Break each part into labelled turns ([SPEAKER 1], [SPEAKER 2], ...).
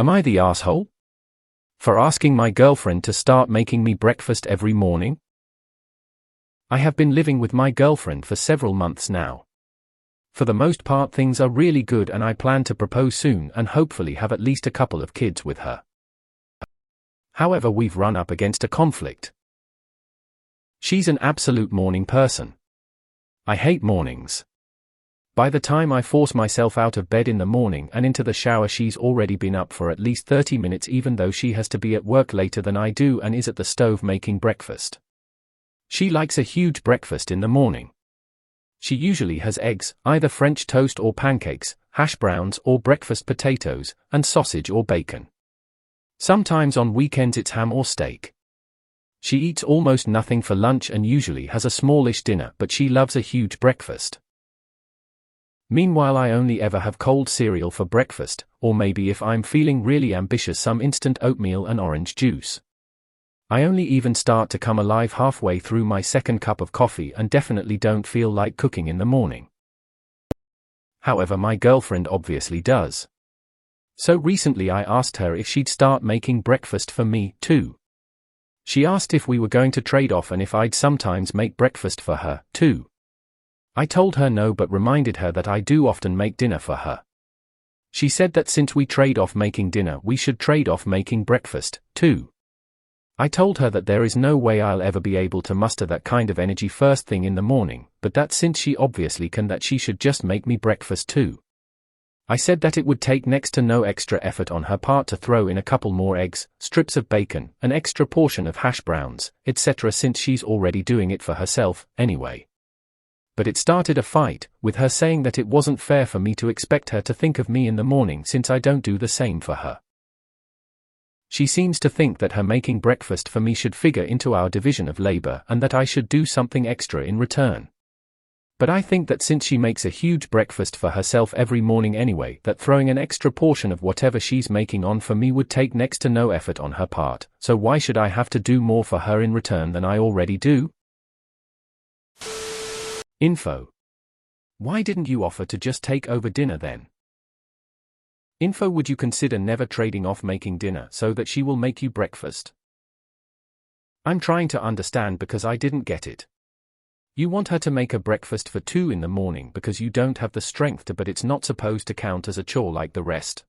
[SPEAKER 1] Am I the asshole? For asking my girlfriend to start making me breakfast every morning? I have been living with my girlfriend for several months now. For the most part things are really good and I plan to propose soon and hopefully have at least a couple of kids with her. However, we've run up against a conflict. She's an absolute morning person. I hate mornings. By the time I force myself out of bed in the morning and into the shower, she's already been up for at least 30 minutes, even though she has to be at work later than I do and is at the stove making breakfast. She likes a huge breakfast in the morning. She usually has eggs, either French toast or pancakes, hash browns or breakfast potatoes, and sausage or bacon. Sometimes on weekends it's ham or steak. She eats almost nothing for lunch and usually has a smallish dinner, but she loves a huge breakfast. Meanwhile, I only ever have cold cereal for breakfast, or maybe if I'm feeling really ambitious, some instant oatmeal and orange juice. I only even start to come alive halfway through my second cup of coffee and definitely don't feel like cooking in the morning. However, my girlfriend obviously does. So recently I asked her if she'd start making breakfast for me, too. She asked if we were going to trade off and if I'd sometimes make breakfast for her, too. I told her no, but reminded her that I do often make dinner for her. She said that since we trade off making dinner, we should trade off making breakfast, too. I told her that there is no way I'll ever be able to muster that kind of energy first thing in the morning, but that since she obviously can, that she should just make me breakfast too. I said that it would take next to no extra effort on her part to throw in a couple more eggs, strips of bacon, an extra portion of hash browns, etc., since she's already doing it for herself, anyway. But it started a fight, with her saying that it wasn't fair for me to expect her to think of me in the morning since I don't do the same for her. She seems to think that her making breakfast for me should figure into our division of labor and that I should do something extra in return. But I think that since she makes a huge breakfast for herself every morning anyway, that throwing an extra portion of whatever she's making on for me would take next to no effort on her part, so why should I have to do more for her in return than I already do? Info. Why didn't you offer to just take over dinner then? Info. Would you consider never trading off making dinner so that she will make you breakfast? I'm trying to understand because I didn't get it. You want her to make a breakfast for 2 in the morning because you don't have the strength to, but it's not supposed to count as a chore like the rest.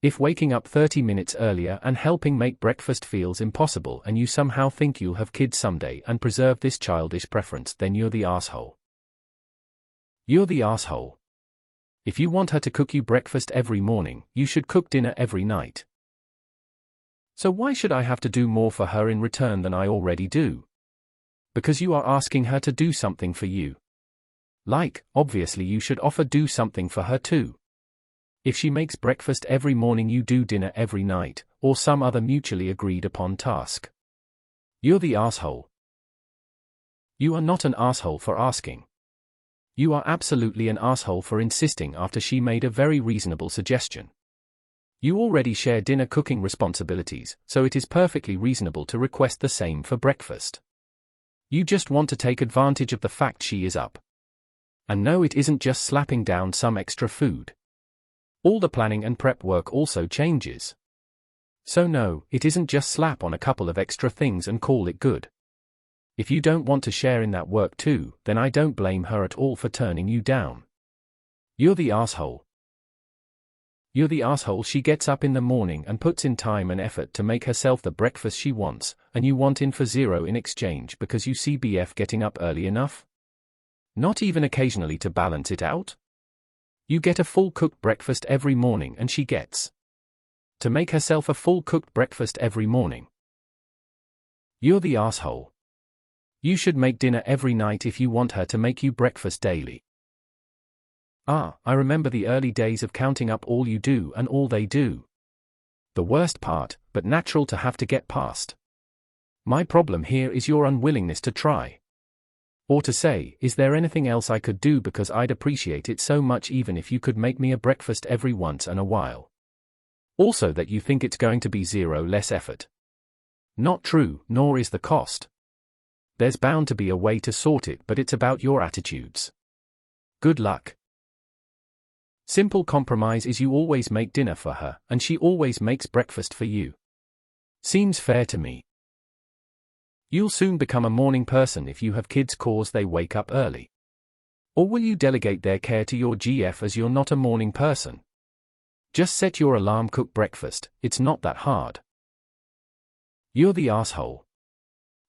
[SPEAKER 1] If waking up 30 minutes earlier and helping make breakfast feels impossible and you somehow think you'll have kids someday and preserve this childish preference, then you're the asshole. You're the asshole. If you want her to cook you breakfast every morning, you should cook dinner every night. So why should I have to do more for her in return than I already do? Because you are asking her to do something for you. Like, obviously you should offer do something for her too. If she makes breakfast every morning, you do dinner every night, or some other mutually agreed upon task. You're the asshole. You are not an asshole for asking. You are absolutely an asshole for insisting after she made a very reasonable suggestion. You already share dinner cooking responsibilities, so it is perfectly reasonable to request the same for breakfast. You just want to take advantage of the fact she is up. And no, it isn't just slapping down some extra food. All the planning and prep work also changes. So no, it isn't just slap on a couple of extra things and call it good. If you don't want to share in that work too, then I don't blame her at all for turning you down. You're the asshole. You're the asshole. She gets up in the morning and puts in time and effort to make herself the breakfast she wants, and you want in for zero in exchange because you see BF getting up early enough? Not even occasionally to balance it out? You get a full cooked breakfast every morning and she gets to make herself a full cooked breakfast every morning. You're the asshole. You should make dinner every night if you want her to make you breakfast daily. I remember the early days of counting up all you do and all they do. The worst part, but natural to have to get past. My problem here is your unwillingness to try. Or to say, is there anything else I could do, because I'd appreciate it so much even if you could make me a breakfast every once in a while. Also that you think it's going to be zero less effort. Not true, nor is the cost. There's bound to be a way to sort it, but it's about your attitudes. Good luck. Simple compromise is you always make dinner for her, and she always makes breakfast for you. Seems fair to me. You'll soon become a morning person if you have kids cause they wake up early. Or will you delegate their care to your GF as you're not a morning person? Just set your alarm, cook breakfast, it's not that hard. You're the asshole.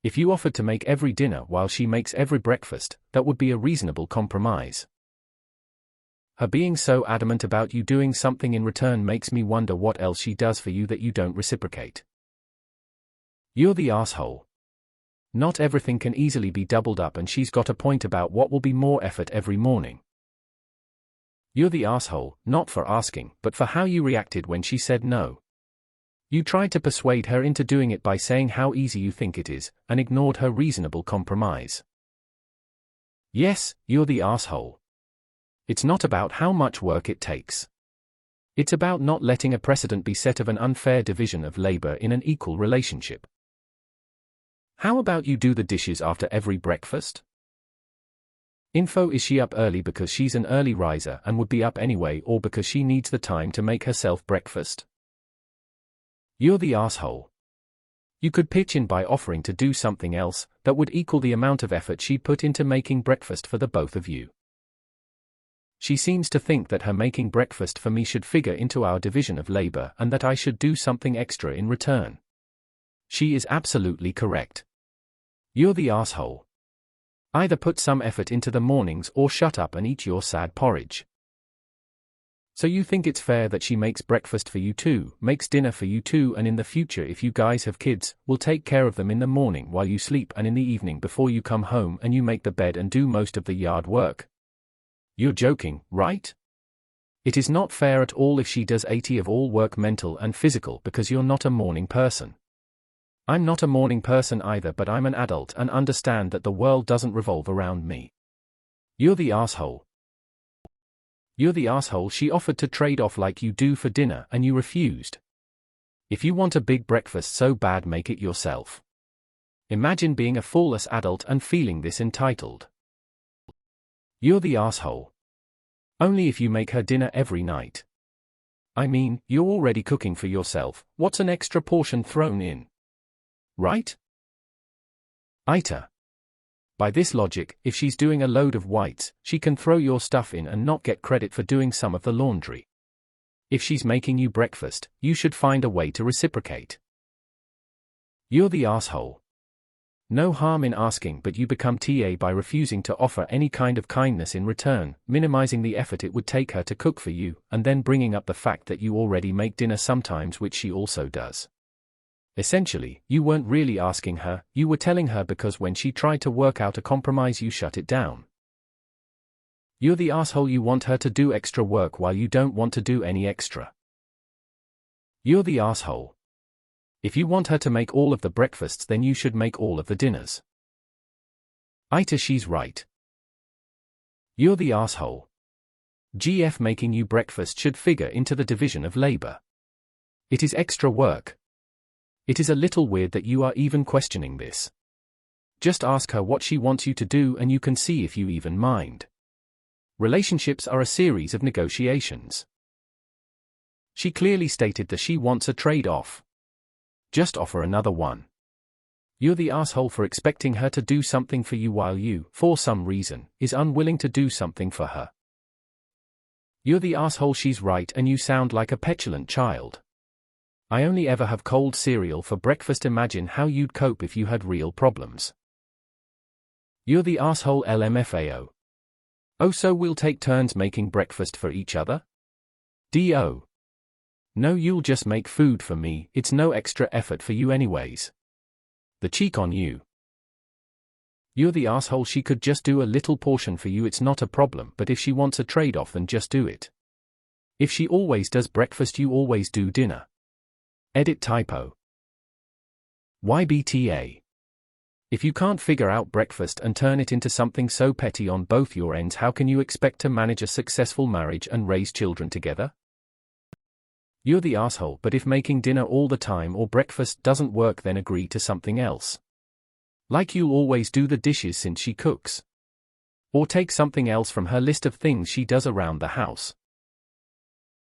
[SPEAKER 1] If you offered to make every dinner while she makes every breakfast, that would be a reasonable compromise. Her being so adamant about you doing something in return makes me wonder what else she does for you that you don't reciprocate. You're the asshole. Not everything can easily be doubled up, and she's got a point about what will be more effort every morning. You're the asshole, not for asking, but for how you reacted when she said no. You tried to persuade her into doing it by saying how easy you think it is, and ignored her reasonable compromise. Yes, you're the asshole. It's not about how much work it takes. It's about not letting a precedent be set of an unfair division of labor in an equal relationship. How about you do the dishes after every breakfast? Info: is she up early because she's an early riser and would be up anyway, or because she needs the time to make herself breakfast? You're the asshole. You could pitch in by offering to do something else that would equal the amount of effort she put into making breakfast for the both of you. She seems to think that her making breakfast for me should figure into our division of labor and that I should do something extra in return. She is absolutely correct. You're the asshole. Either put some effort into the mornings or shut up and eat your sad porridge. So you think it's fair that she makes breakfast for you too, makes dinner for you too, and in the future, if you guys have kids, will take care of them in the morning while you sleep, and in the evening before you come home and you make the bed and do most of the yard work? You're joking, right? It is not fair at all if she does 80% of all work, mental and physical, because you're not a morning person. I'm not a morning person either, but I'm an adult and understand that the world doesn't revolve around me. You're the asshole. You're the asshole. She offered to trade off like you do for dinner and you refused. If you want a big breakfast so bad, make it yourself. Imagine being a flawless adult and feeling this entitled. You're the asshole. Only if you make her dinner every night. I mean, you're already cooking for yourself, what's an extra portion thrown in? Right? AITA. By this logic, if she's doing a load of whites, she can throw your stuff in and not get credit for doing some of the laundry. If she's making you breakfast, you should find a way to reciprocate. You're the asshole. No harm in asking, but you become TA by refusing to offer any kind of kindness in return, minimizing the effort it would take her to cook for you, and then bringing up the fact that you already make dinner sometimes, which she also does. Essentially, you weren't really asking her, you were telling her because when she tried to work out a compromise you shut it down. You're the asshole. You want her to do extra work while you don't want to do any extra. You're the asshole. If you want her to make all of the breakfasts, then you should make all of the dinners. AITA. She's right. You're the asshole. GF making you breakfast should figure into the division of labor. It is extra work. It is a little weird that you are even questioning this. Just ask her what she wants you to do and you can see if you even mind. Relationships are a series of negotiations. She clearly stated that she wants a trade-off. Just offer another one. You're the asshole for expecting her to do something for you while you, for some reason, is unwilling to do something for her. You're the asshole. She's right and you sound like a petulant child. I only ever have cold cereal for breakfast. Imagine how you'd cope if you had real problems. You're the asshole. LMFAO. Oh, so we'll take turns making breakfast for each other? DO. No, you'll just make food for me, it's no extra effort for you anyways. The cheek on you. You're the asshole. She could just do a little portion for you, it's not a problem, but if she wants a trade-off, then just do it. If she always does breakfast, you always do dinner. Edit typo. YBTA. If you can't figure out breakfast and turn it into something so petty on both your ends, how can you expect to manage a successful marriage and raise children together? You're the asshole. But if making dinner all the time or breakfast doesn't work, then agree to something else. Like you'll always do the dishes since she cooks. Or take something else from her list of things she does around the house.